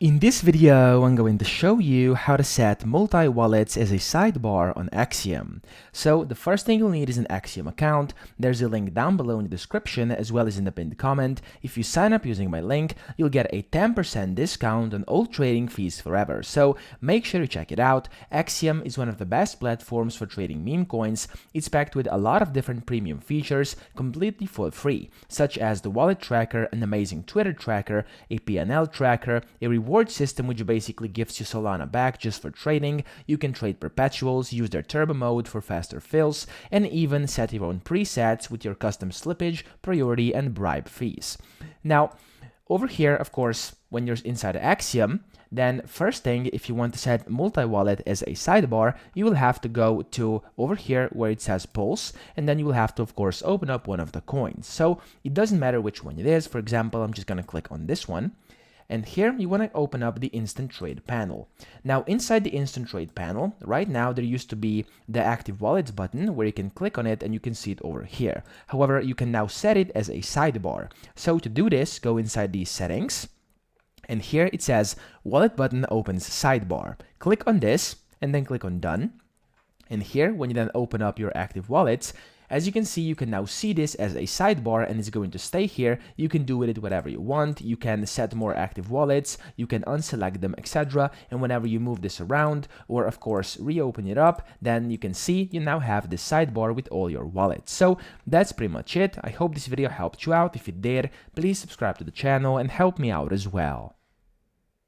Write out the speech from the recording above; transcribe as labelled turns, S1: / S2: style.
S1: In this video, I'm going to show you how to set multi-wallets as a sidebar on Axiom. So the first thing you'll need is an Axiom account. There's a link down below in the description as well as in the pinned comment. If you sign up using my link, you'll get a 10% discount on all trading fees forever. So make sure to check it out. Axiom is one of the best platforms for trading meme coins. It's packed with a lot of different premium features completely for free, such as the wallet tracker, an amazing Twitter tracker, a PNL tracker, a reward system which basically gives you Solana back just for trading. You can trade perpetuals, use their turbo mode for faster fills, and even set your own presets with your custom slippage, priority, and bribe fees. Now, over here, of course, when you're inside Axiom, then first thing, if you want to set multi-wallet as a sidebar, you will have to go to over here where it says Pulse, and then you will have to, of course, open up one of the coins. So it doesn't matter which one it is. For example, I'm just going to click on this one. And here you want to open up the instant trade panel. Now inside the instant trade panel, right now there used to be the active wallets button where you can click on it and you can see it over here. However, you can now set it as a sidebar. So to do this, go inside these settings, and here it says wallet button opens sidebar. Click on this and then click on done. And here, when you then open up your active wallets, as you can see, you can now see this as a sidebar and it's going to stay here. You can do with it whatever you want. You can set more active wallets, you can unselect them, etc. And whenever you move this around or of course reopen it up, then you can see you now have this sidebar with all your wallets. So that's pretty much it. I hope this video helped you out. If it did, please subscribe to the channel and help me out as well.